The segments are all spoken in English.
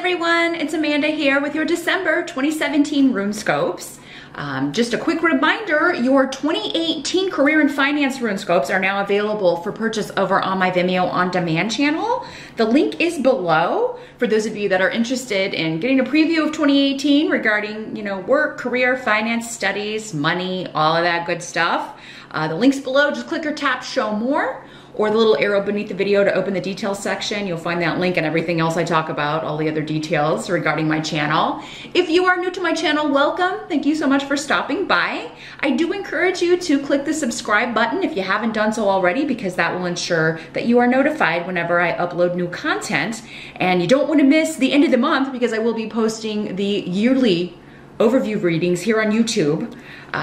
everyone, it's Amanda here with your December 2017 RuneScopes. Just a quick reminder, your 2018 Career and Finance RuneScopes are now available for purchase over on my Vimeo On Demand channel. The link is below for those of you that are interested in getting a preview of 2018 regarding, work, career, finance, studies, money, all of that good stuff. The link's below, just click or tap show more, or the little arrow beneath the video to open the details section. You'll find that link and everything else I talk about, all the other details regarding my channel. If you are new to my channel, welcome. Thank you so much for stopping by. I do encourage you to click the subscribe button if you haven't done so already, because that will ensure that you are notified whenever I upload new content. And you don't want to miss the end of the month, because I will be posting the yearly overview readings here on YouTube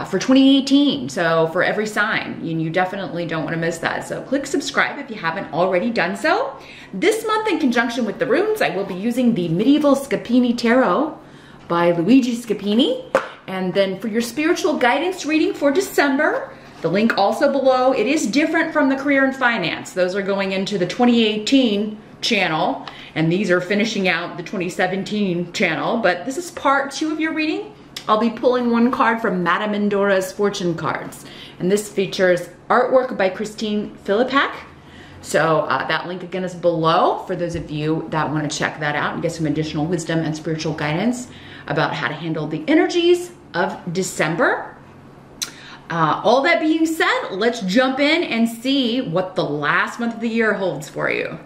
for 2018. So for every sign, you definitely don't want to miss that. So click subscribe if you haven't already done so. This month, in conjunction with the runes, I will be using the Medieval Scapini Tarot by Luigi Scapini. And then for your spiritual guidance reading for December, the link also below. It is different from the Career and Finance. Those are going into the 2018 channel, and these are finishing out the 2017 channel, but this is part 2 of your reading. I'll be pulling one card from Madame Endora's Fortune Cards, and this features artwork by Filipak. So that link again is below for those of you that want to check that out and get some additional wisdom and spiritual guidance about how to handle the energies of December. All that being said, let's jump in and see what the last month of the year holds for you.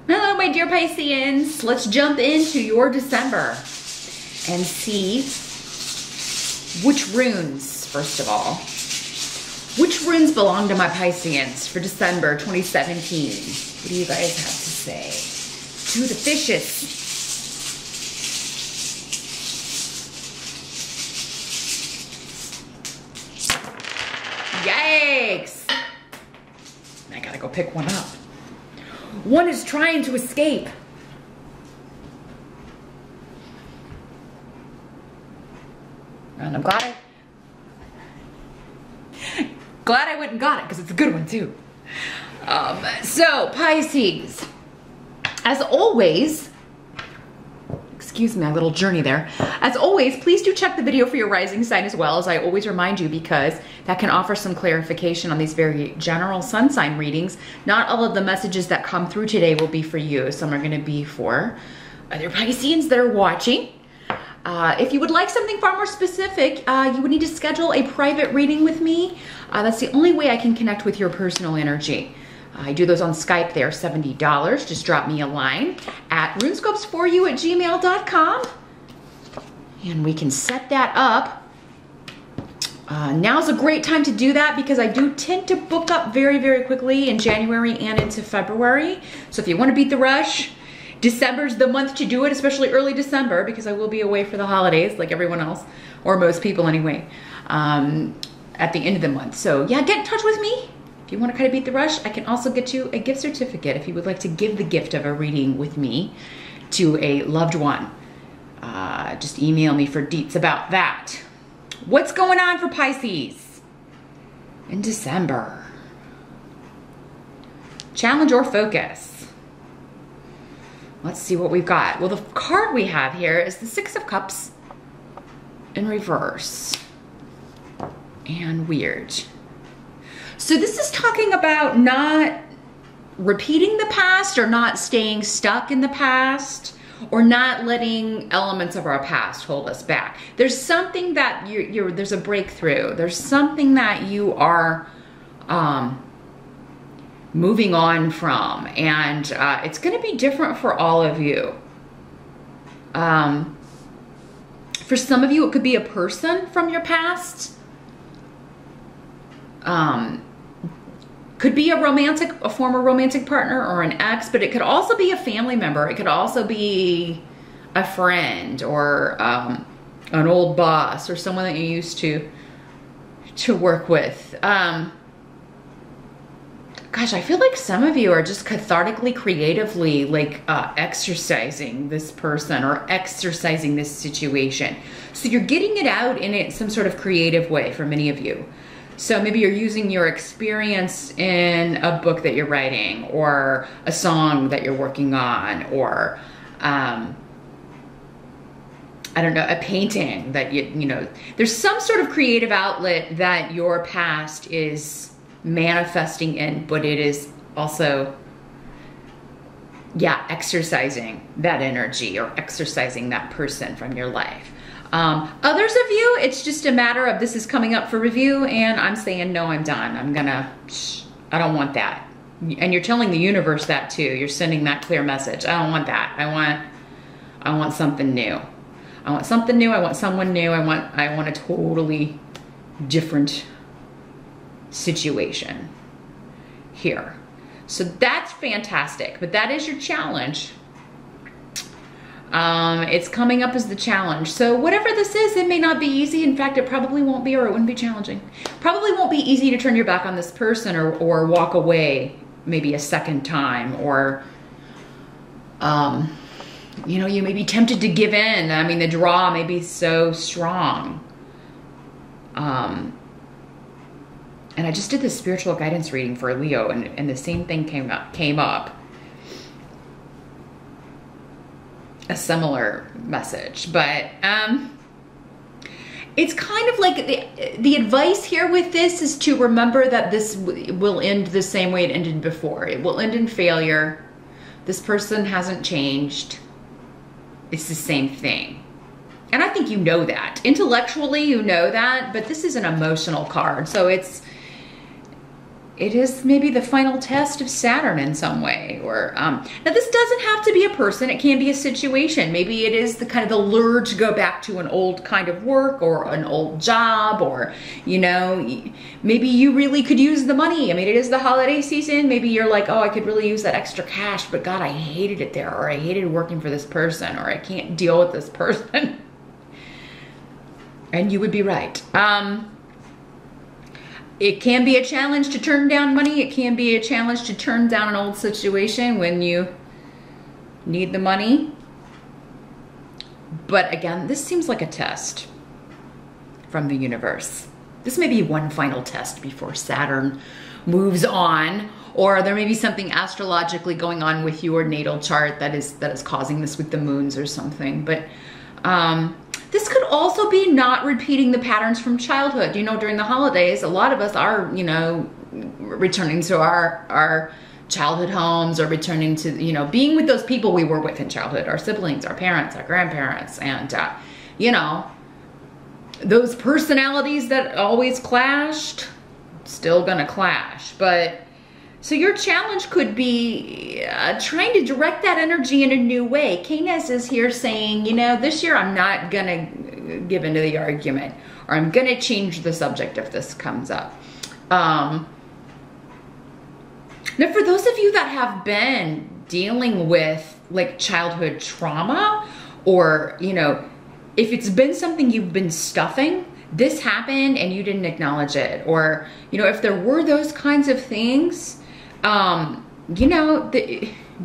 Hello, my dear Pisceans. Let's jump into your December and see which runes, first of all, which runes belong to my Pisceans for December 2017. What do you guys have to say? To the fishes. Yikes! I gotta go pick one up. One is trying to escape. And I'm glad I went and got it, because it's a good one too. So Pisces, as always, excuse my little journey there. As always, please do check the video for your rising sign as well, as I always remind you, because that can offer some clarification on these very general sun sign readings. Not all of the messages that come through today will be for you. Some are going to be for other Pisceans that are watching. If you would like something far more specific, you would need to schedule a private reading with me. That's the only way I can connect with your personal energy. I do those on Skype. They're $70. Just drop me a line at runescopesforyou@gmail.com, and we can set that up. Now's a great time to do that, because I do tend to book up very, very quickly in January and into February. So if you want to beat the rush, December's the month to do it, especially early December, because I will be away for the holidays like everyone else, or most people anyway, at the end of the month. So yeah, get in touch with me. If you want to kind of beat the rush, I can also get you a gift certificate if you would like to give the gift of a reading with me to a loved one. Just email me for deets about that. What's going on for Pisces in December? Challenge or focus? Let's see what we've got. Well, the card we have here is the Six of Cups in reverse. And weird. So this is talking about not repeating the past, or not staying stuck in the past, or not letting elements of our past hold us back. There's something that there's a breakthrough. There's something that you are moving on from, and it's going to be different for all of you. For some of you, it could be a person from your past. Could be a former romantic partner or an ex, but it could also be a family member. It could also be a friend, or an old boss, or someone that you used to work with. Gosh, I feel like some of you are just cathartically, creatively, like exercising this person or exercising this situation. So you're getting it out in some sort of creative way for many of you. So maybe you're using your experience in a book that you're writing, or a song that you're working on, or I don't know, a painting that you know, there's some sort of creative outlet that your past is manifesting in, but it is also, yeah, exercising that energy or exercising that person from your life. Others of you, it's just a matter of this is coming up for review and I'm saying, no, I'm done. I don't want that. And you're telling the universe that too. You're sending that clear message. I don't want that. I want something new. I want something new. I want someone new. I want a totally different situation here. So that's fantastic, but that is your challenge. It's coming up as the challenge. So whatever this is, it may not be easy. In fact, it probably won't be, or it wouldn't be challenging. Probably won't be easy to turn your back on this person or walk away maybe a second time, or you know, you may be tempted to give in. I mean, the draw may be so strong. And I just did this spiritual guidance reading for Leo, and the same thing came up. A similar message, but it's kind of like the advice here with this is to remember that this will end the same way it ended before. It will end in failure. This person hasn't changed. It's the same thing. And I think you know that. Intellectually, you know that, but this is an emotional card. So it is maybe the final test of Saturn in some way. Or now this doesn't have to be a person. It can be a situation. Maybe it is the kind of the lure to go back to an old kind of work or an old job, or, you know, maybe you really could use the money. I mean, it is the holiday season. Maybe you're like, oh, I could really use that extra cash, but God, I hated it there, or I hated working for this person, or I can't deal with this person. And you would be right. It can be a challenge to turn down money. It can be a challenge to turn down an old situation when you need the money. But again, this seems like a test from the universe. This may be one final test before Saturn moves on, or there may be something astrologically going on with your natal chart that is causing this with the moons or something. But this could also be not repeating the patterns from childhood. You know, during the holidays, a lot of us are, you know, returning to our childhood homes, or returning to, you know, being with those people we were with in childhood, our siblings, our parents, our grandparents, and, you know, those personalities that always clashed, still gonna clash. But so your challenge could be trying to direct that energy in a new way. Canis is here saying, you know, this year I'm not gonna give into the argument, or I'm gonna change the subject if this comes up. Now, for those of you that have been dealing with like childhood trauma, or, you know, if it's been something you've been stuffing, this happened and you didn't acknowledge it, or, you know, if there were those kinds of things, you know,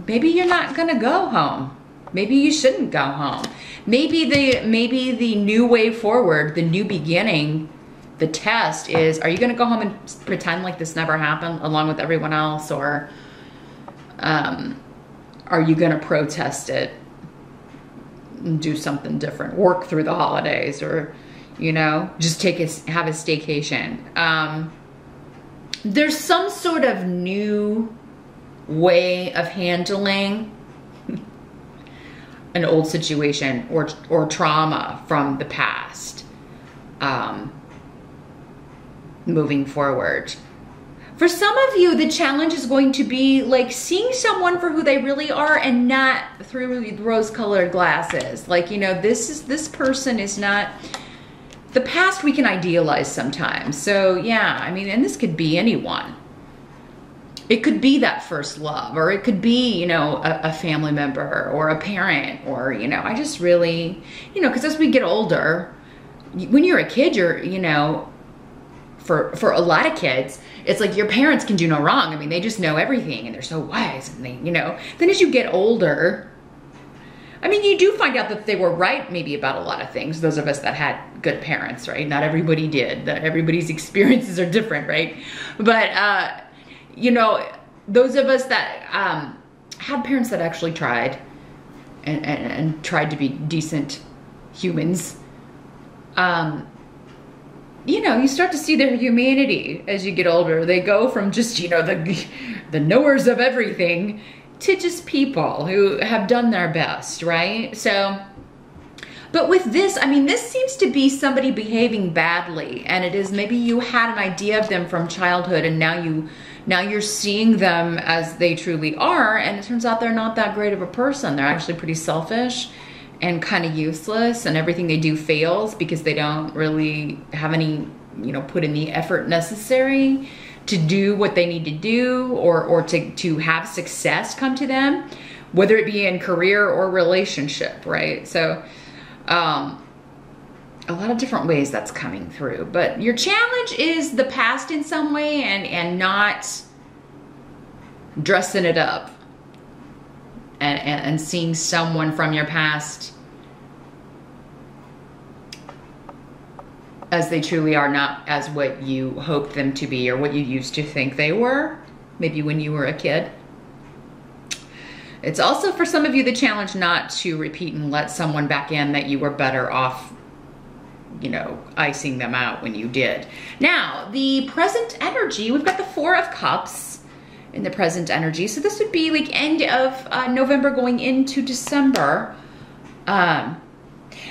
maybe you're not gonna go home. Maybe you shouldn't go home. Maybe the new way forward, the new beginning, the test is, are you gonna go home and pretend like this never happened along with everyone else, or are you gonna protest it and do something different, work through the holidays, or, you know, just have a staycation? There's some sort of new way of handling an old situation or trauma from the past, moving forward. For some of you, the challenge is going to be like seeing someone for who they really are, and not through rose-colored glasses. Like, you know, this person is not. The past we can idealize sometimes. So yeah, I mean, and this could be anyone. It could be that first love, or it could be, you know, a family member or a parent, or, you know, I just really, you know, because as we get older, when you're a kid, you're, you know, for a lot of kids, it's like your parents can do no wrong. I mean, they just know everything and they're so wise, and they, you know, then as you get older, I mean, you do find out that they were right maybe about a lot of things, those of us that had good parents, right? Not everybody did. That everybody's experiences are different, right? But, you know, those of us that had parents that actually tried and tried to be decent humans, you know, you start to see their humanity as you get older. They go from just, you know, the knowers of everything to just people who have done their best, right? So, but with this, I mean, this seems to be somebody behaving badly, and it is maybe you had an idea of them from childhood, and now you're seeing them as they truly are, and it turns out they're not that great of a person. They're actually pretty selfish and kind of useless, and everything they do fails because they don't really have any, you know, put in the effort necessary to do what they need to do, or to have success come to them, whether it be in career or relationship, right? So a lot of different ways that's coming through. But your challenge is the past in some way, and not dressing it up and seeing someone from your past as they truly are, not as what you hoped them to be or what you used to think they were, maybe when you were a kid. It's also for some of you the challenge not to repeat and let someone back in that you were better off, you know, icing them out when you did. Now, the present energy, we've got the Four of Cups in the present energy. So this would be like end of November going into December.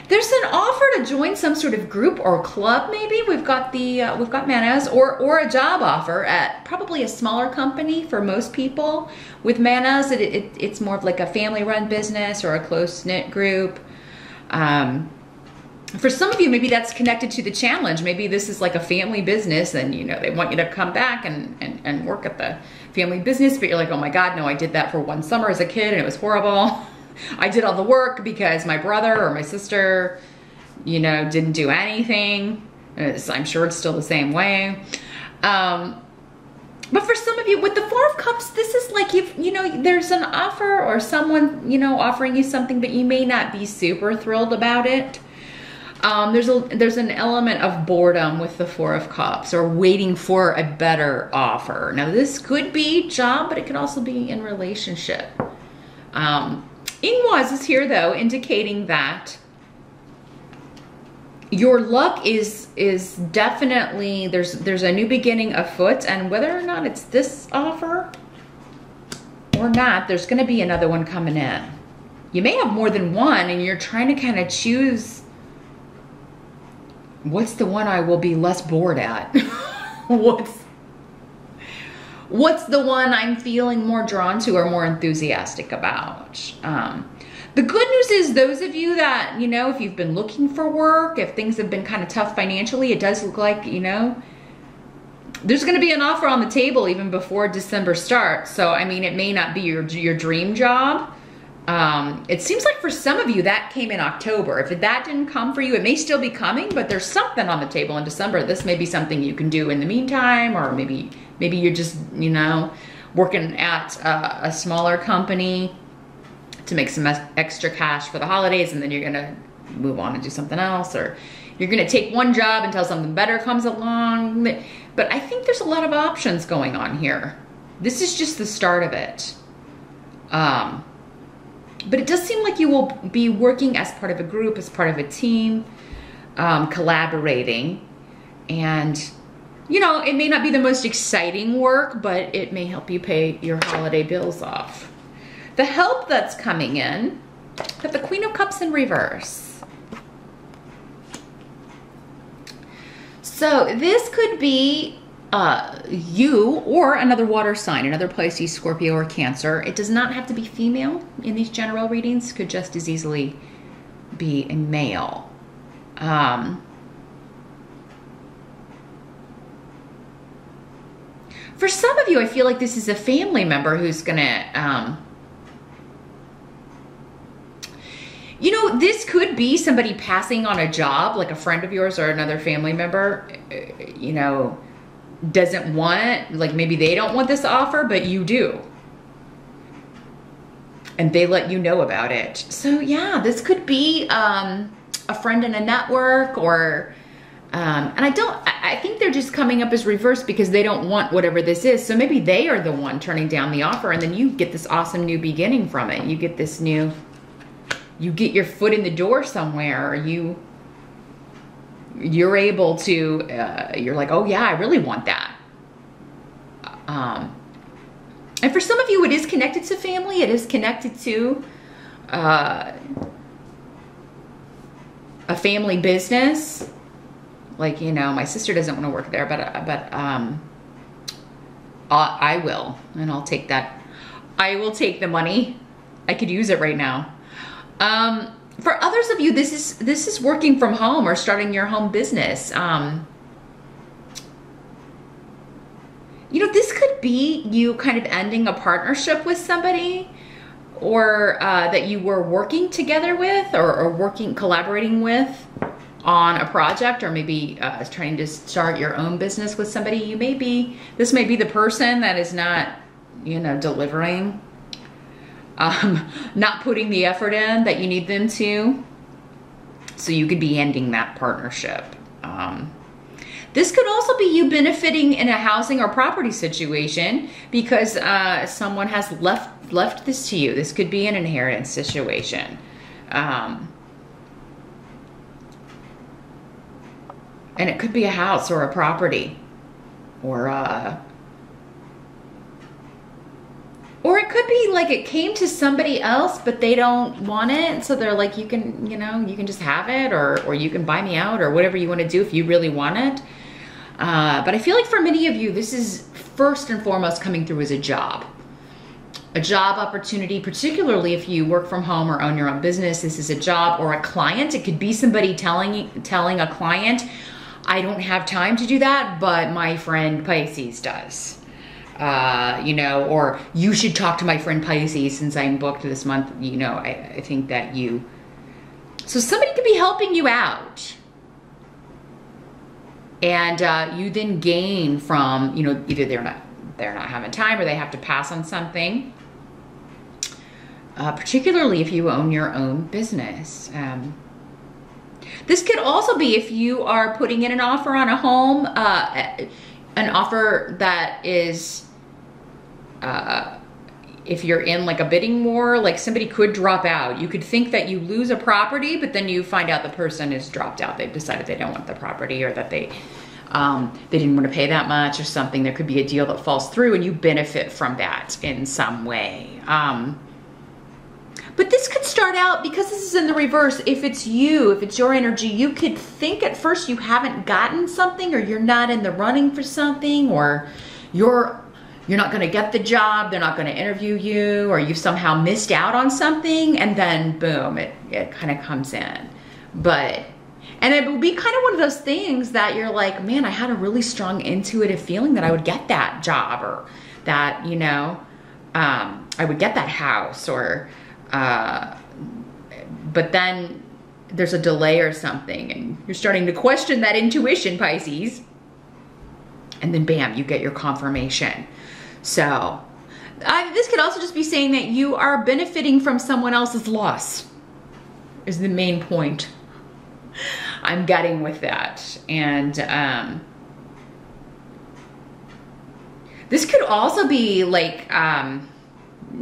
There's an offer to join some sort of group or club, maybe. We've got manas, or a job offer at probably a smaller company for most people. With manas, it's more of like a family-run business or a close-knit group. For some of you, maybe that's connected to the challenge. Maybe this is like a family business, and you know they want you to come back and work at the family business, but you're like, oh my God, no, I did that for one summer as a kid and it was horrible. I did all the work because my brother or my sister, you know, didn't do anything. I'm sure it's still the same way. But for some of you, with the Four of Cups, this is like you know, there's an offer or someone, you know, offering you something, but you may not be super thrilled about it. There's an element of boredom with the Four of Cups, or waiting for a better offer. Now, this could be job, but it could also be in relationship. Ingwaz is here though, indicating that your luck is definitely, there's a new beginning afoot, and whether or not it's this offer or not, there's going to be another one coming in. You may have more than one, and you're trying to kind of choose what's the one I will be less bored at. What's the one I'm feeling more drawn to or more enthusiastic about? The good news is those of you that, you know, if you've been looking for work, if things have been kind of tough financially, it does look like, you know, there's going to be an offer on the table even before December starts. So, I mean, it may not be your dream job. It seems like for some of you that came in October. If that didn't come for you, it may still be coming, but there's something on the table in December. This may be something you can do in the meantime, or maybe you're just, you know, working at a smaller company to make some extra cash for the holidays, and then you're gonna move on and do something else, or you're gonna take one job until something better comes along. But I think there's a lot of options going on here. This is just the start of it. But it does seem like you will be working as part of a group, as part of a team, collaborating. And, you know, it may not be the most exciting work, but it may help you pay your holiday bills off. The help that's coming in, got the Queen of Cups in reverse. So this could be you or another water sign, another Pisces, Scorpio, or Cancer. It does not have to be female in these general readings. Could just as easily be a male. For some of you, I feel like this is a family member who's gonna, you know, this could be somebody passing on a job, like a friend of yours or another family member, you know, doesn't want, like maybe they don't want this offer, but you do. and they let you know about it. So yeah, this could be a friend in a network, or and I think they're just coming up as reverse because they don't want whatever this is. So maybe they are the one turning down the offer, and then you get this awesome new beginning from it. You get this new, you get your foot in the door somewhere. You're able to, you're like, oh yeah, I really want that. And for some of you, it is connected to family. It is connected to a family business. Like, you know, my sister doesn't want to work there, but I will, and I'll take that. I will take the money. I could use it right now. For others of you, this is working from home or starting your home business. You know, this could be you kind of ending a partnership with somebody, or that you were working together with, or collaborating with on a project, or maybe trying to start your own business with somebody. This may be the person that is not, you know, delivering, not putting the effort in that you need them to. So you could be ending that partnership. This could also be you benefiting in a housing or property situation because someone has left this to you. This could be an inheritance situation. And it could be a house or a property, or it could be like it came to somebody else, but they don't want it. So they're like, you can just have it, or you can buy me out, or whatever you want to do if you really want it. But I feel like for many of you, this is first and foremost coming through as a job opportunity, particularly if you work from home or own your own business. This is a job or a client. It could be somebody telling a client, I don't have time to do that, but my friend Pisces does. You know, or you should talk to my friend Pisces since I'm booked this month. You know, I think that so somebody could be helping you out. And you then gain from, you know, either they're not having time, or they have to pass on something. Particularly if you own your own business. This could also be if you are putting in an offer on a home, an offer that is, if you're in like a bidding war, like somebody could drop out. You could think that you lose a property, but then you find out the person is dropped out. They've decided they don't want the property, or that they didn't want to pay that much or something. There could be a deal that falls through, and you benefit from that in some way. But this could start out, because this is in the reverse, if it's your energy, you could think at first you haven't gotten something, or you're not in the running for something, or you're not going to get the job, they're not going to interview you, or you've somehow missed out on something, and then boom, it kind of comes in. And it will be kind of one of those things that you're like, man, I had a really strong intuitive feeling that I would get that job, or that, you know, I would get that house, or but then there's a delay or something, and you're starting to question that intuition, Pisces, and then bam, you get your confirmation. So this could also just be saying that you are benefiting from someone else's loss, is the main point I'm getting with that. And this could also be like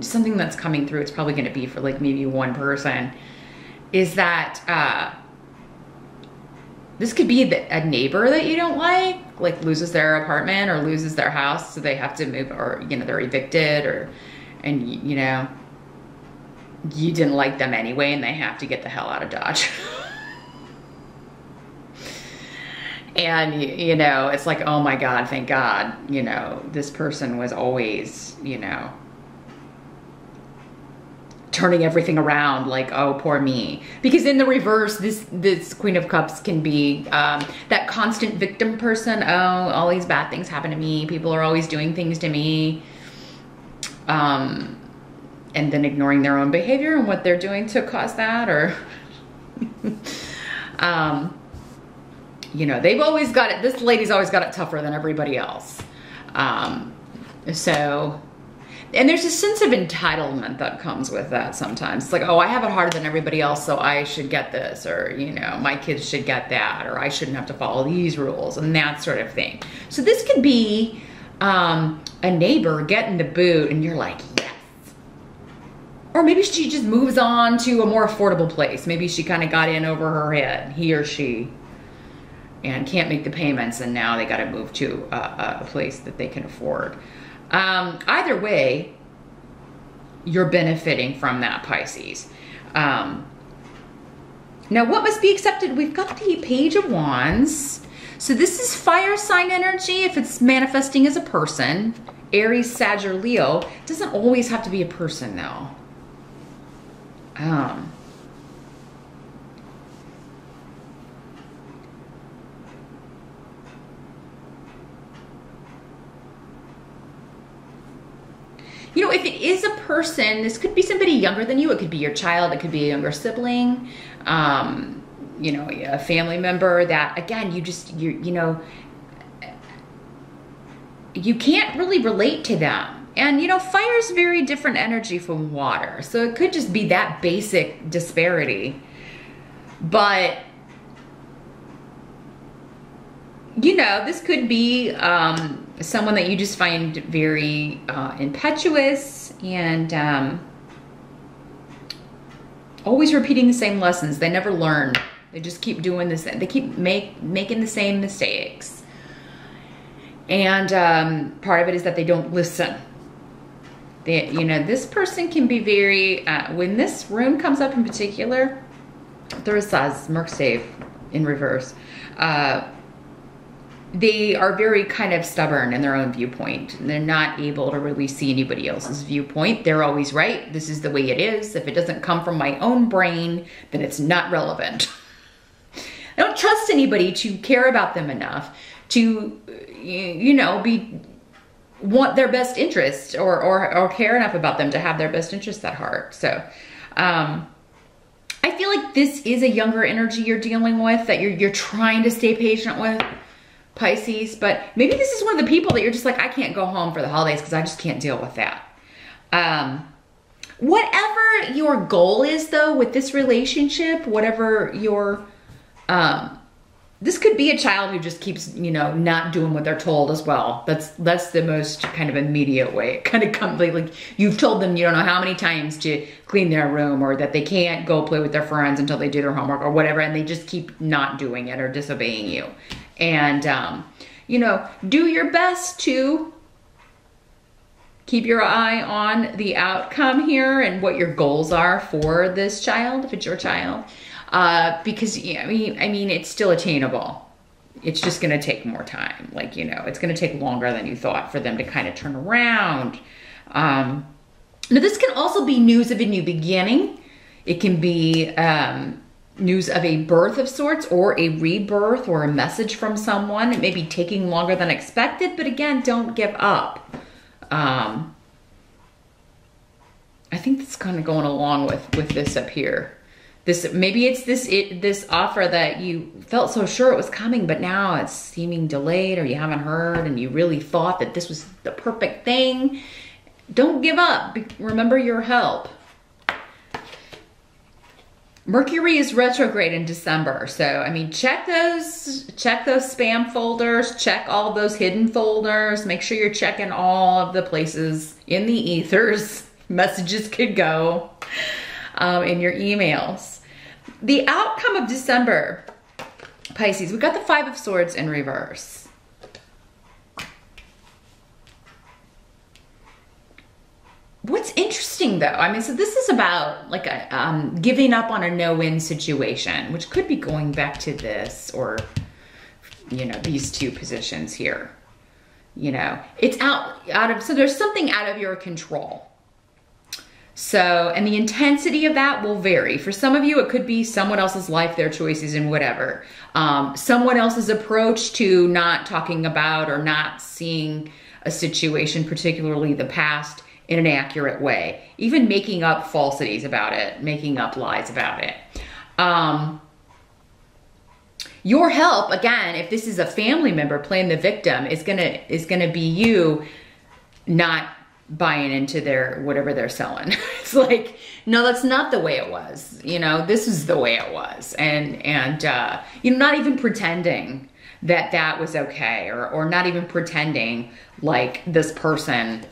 something that's coming through. It's probably going to be for like maybe one person, is that this could be a neighbor that you don't like loses their apartment or loses their house, so they have to move, or, you know, they're evicted, and you know, you didn't like them anyway, and they have to get the hell out of Dodge. And, you know, it's like, oh my God, thank God, you know, this person was always, you know, turning everything around, like, oh, poor me. Because in the reverse, this Queen of Cups can be that constant victim person. Oh, all these bad things happen to me. People are always doing things to me. And then ignoring their own behavior and what they're doing to cause that, or, you know, they've always got it. This lady's always got it tougher than everybody else. So And there's a sense of entitlement that comes with that sometimes. It's like, oh, I have it harder than everybody else, so I should get this, or, you know, my kids should get that, or I shouldn't have to follow these rules, and that sort of thing. So this could be a neighbor getting the boot, and you're like, yes. Or maybe she just moves on to a more affordable place. Maybe she kind of got in over her head, he or she, and can't make the payments, and now they got to move to a place that they can afford. Either way, you're benefiting from that, Pisces. Now, what must be accepted? We've got the Page of Wands. So this is fire sign energy if it's manifesting as a person. Aries, Sag, or Leo. It doesn't always have to be a person, though. You know, if it is a person, this could be somebody younger than you. It could be your child. It could be a younger sibling. You know, a family member that, again, you know, you can't really relate to them. And, you know, fire is very different energy from water. So it could just be that basic disparity. But, you know, this could be someone that you just find very impetuous and always repeating the same lessons. They never learn. They just keep doing this. They keep making the same mistakes. And part of it is that they don't listen. You know, this person can be very, when this rune comes up in particular, Thurisaz, Merc Save in reverse, they are very kind of stubborn in their own viewpoint. They're not able to really see anybody else's viewpoint. They're always right. This is the way it is. If it doesn't come from my own brain, then it's not relevant. I don't trust anybody to care about them enough to, you know, want their best interest or care enough about them to have their best interests at heart. So, I feel like this is a younger energy you're dealing with, that you're trying to stay patient with, Pisces. But maybe this is one of the people that you're just like, I can't go home for the holidays because I just can't deal with that. Whatever your goal is, though, with this relationship, whatever your, this could be a child who just keeps, you know, not doing what they're told as well. That's the most kind of immediate way. It kind of comes like you've told them you don't know how many times to clean their room, or that they can't go play with their friends until they do their homework or whatever, and they just keep not doing it or disobeying you. And, you know, do your best to keep your eye on the outcome here and what your goals are for this child, if it's your child. Because, yeah, I mean, it's still attainable. It's just going to take more time. Like, you know, it's going to take longer than you thought for them to kind of turn around. Now, this can also be news of a new beginning. It can be news of a birth of sorts, or a rebirth, or a message from someone. It may be taking longer than expected, but again, don't give up. I think that's kind of going along with this up here. Maybe it's this offer that you felt so sure it was coming, but now it's seeming delayed, or you haven't heard, and you really thought that this was the perfect thing. Don't give up. Remember your help. Mercury is retrograde in December. So, I mean, check those spam folders, check all those hidden folders, make sure you're checking all of the places in the ethers messages could go in your emails. The outcome of December, Pisces, we got the Five of Swords in reverse. What's interesting, though, I mean, so this is about like a giving up on a no-win situation, which could be going back to this, or, you know, these two positions here. You know, it's so there's something out of your control. So, and the intensity of that will vary. For some of you, it could be someone else's life, their choices, and whatever. Someone else's approach to not talking about or not seeing a situation, particularly the past, in an accurate way. Even making up falsities about it, making up lies about it. Your help, again, if this is a family member playing the victim, is gonna be you not buying into their, whatever they're selling. It's like, no, that's not the way it was. You know, this is the way it was. And you know, not even pretending that that was okay, or not even pretending like this person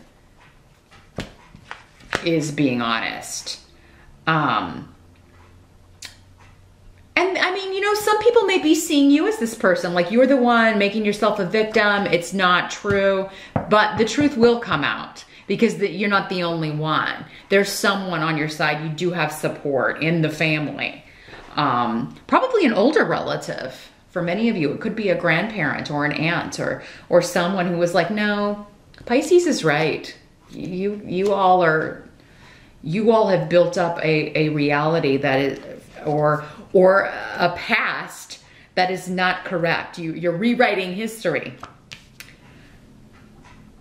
is being honest. And I mean, you know, some people may be seeing you as this person, like you're the one making yourself a victim. It's not true, but the truth will come out, because you're not the only one. There's someone on your side. You do have support in the family. Probably an older relative. For many of you, it could be a grandparent or an aunt, or someone who was like, no, Pisces is right. You all have built up a reality that is, or a past that is not correct. You're rewriting history.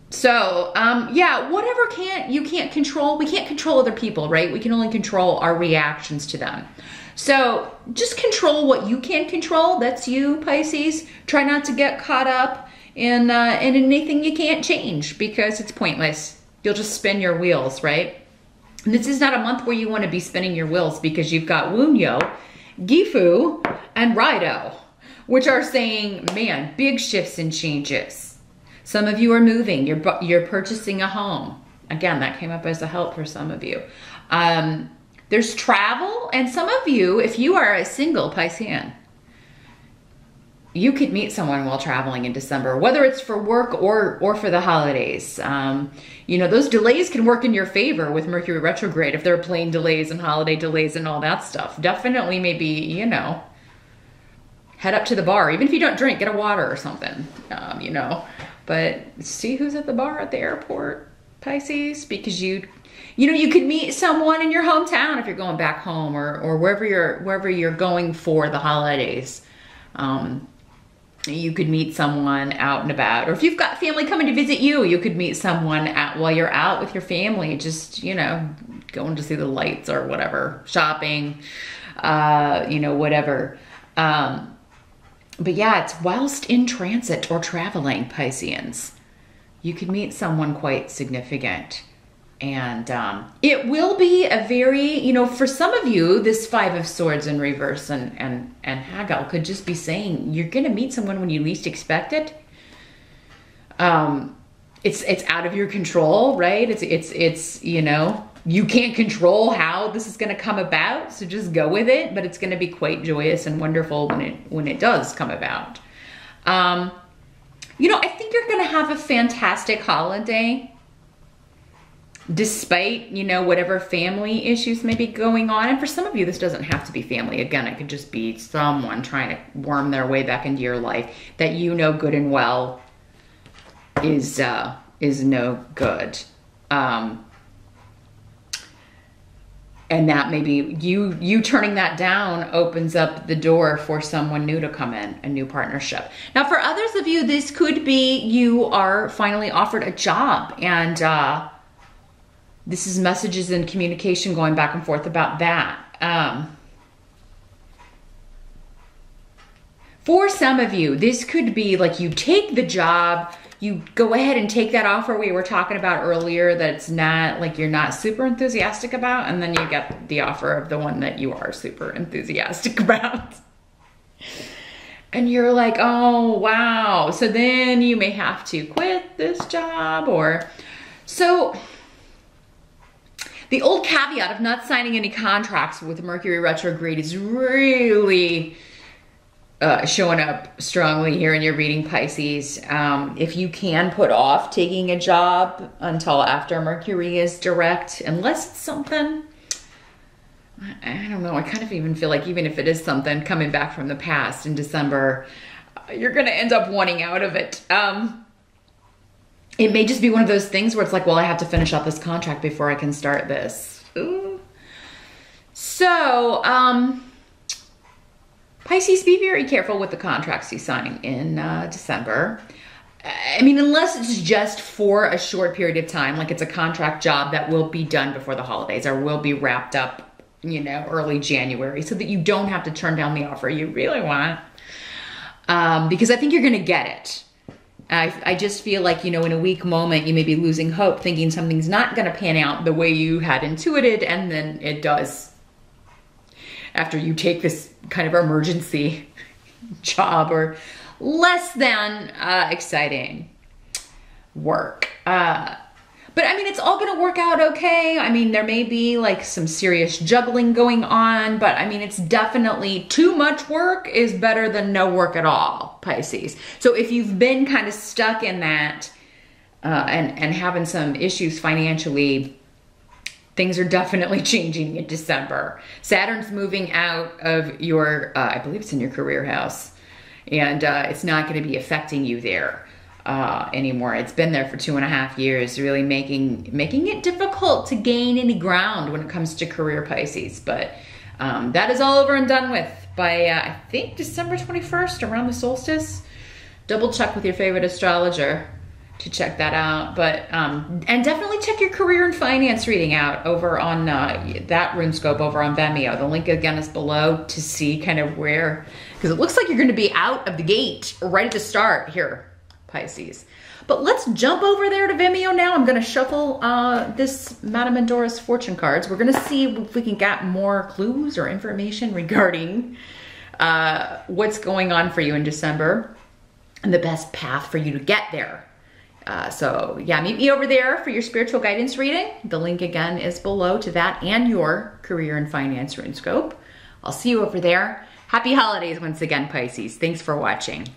So, yeah, whatever you can't control, we can't control other people, right? We can only control our reactions to them. So just control what you can control. That's you, Pisces. Try not to get caught up in anything you can't change, because it's pointless. You'll just spin your wheels, right? And this is not a month where you want to be spinning your wheels, because you've got Wunyo, Gifu, and Raido, which are saying, man, big shifts and changes. Some of you are moving. You're purchasing a home. Again, that came up as a help for some of you. There's travel, and some of you, if you are a single Piscean, you could meet someone while traveling in December, whether it's for work or for the holidays. You know, those delays can work in your favor with Mercury retrograde, if there are plane delays and holiday delays and all that stuff. Definitely, maybe, you know, head up to the bar. Even if you don't drink, get a water or something, you know. But see who's at the bar at the airport, Pisces, because you know, you could meet someone in your hometown if you're going back home, or wherever you're going for the holidays. You could meet someone out and about, or if you've got family coming to visit you, you could meet someone while you're out with your family, just, you know, going to see the lights or whatever, shopping, you know, whatever. But yeah, it's whilst in transit or traveling, Pisceans, you could meet someone quite significant. And it will be a very, you know, for some of you, this Five of Swords in reverse and Hagel could just be saying you're going to meet someone when you least expect it. It's out of your control, right? It's you know, you can't control how this is going to come about, so just go with it. But it's going to be quite joyous and wonderful when it does come about. You know, I think you're going to have a fantastic holiday, despite, you know, whatever family issues may be going on. And for some of you, this doesn't have to be family. Again, it could just be someone trying to worm their way back into your life that you know good and well is no good. And that maybe you turning that down opens up the door for someone new to come in, a new partnership. Now, for others of you, this could be you are finally offered a job, and this is messages and communication going back and forth about that. For some of you, this could be like you take the job, you go ahead and take that offer we were talking about earlier that's not, like, you're not super enthusiastic about, and then you get the offer of the one that you are super enthusiastic about. And you're like, oh, wow. So then you may have to quit this job, or so. The old caveat of not signing any contracts with Mercury retrograde is really showing up strongly here in your reading, Pisces. If you can put off taking a job until after Mercury is direct, unless it's something, I don't know, I kind of even feel like even if it is something coming back from the past in December, you're going to end up wanting out of it. It may just be one of those things where it's like, well, I have to finish out this contract before I can start this. Ooh. So, Pisces, be very careful with the contracts you sign in December. I mean, unless it's just for a short period of time, like it's a contract job that will be done before the holidays or will be wrapped up, you know, early January, so that you don't have to turn down the offer you really want. Because I think you're going to get it. I just feel like, in a weak moment, you may be losing hope, thinking something's not going to pan out the way you had intuited, and then it does. After you take this kind of emergency job or less than exciting work. But I mean, it's all going to work out okay. I mean, there may be like some serious juggling going on, but I mean, it's definitely too much work is better than no work at all, Pisces. So if you've been kind of stuck in that and having some issues financially, things are definitely changing in December. Saturn's moving out of your, I believe it's in your career house, and it's not going to be affecting you there anymore. It's been there for 2.5 years, really making it difficult to gain any ground when it comes to career, Pisces. But that is all over and done with by, I think, December 21st, around the solstice. Double check with your favorite astrologer to check that out. But and definitely check your career and finance reading out over on that RuneScope over on Vimeo. The link again is below to see kind of where, because it looks like you're going to be out of the gate right at the start here, Pisces. But let's jump over there to Vimeo now. I'm going to shuffle this Madame Endora's fortune cards. We're going to see if we can get more clues or information regarding what's going on for you in December and the best path for you to get there. So yeah, meet me over there for your spiritual guidance reading. The link again is below to that and your career and finance RuneScope. I'll see you over there. Happy holidays once again, Pisces. Thanks for watching.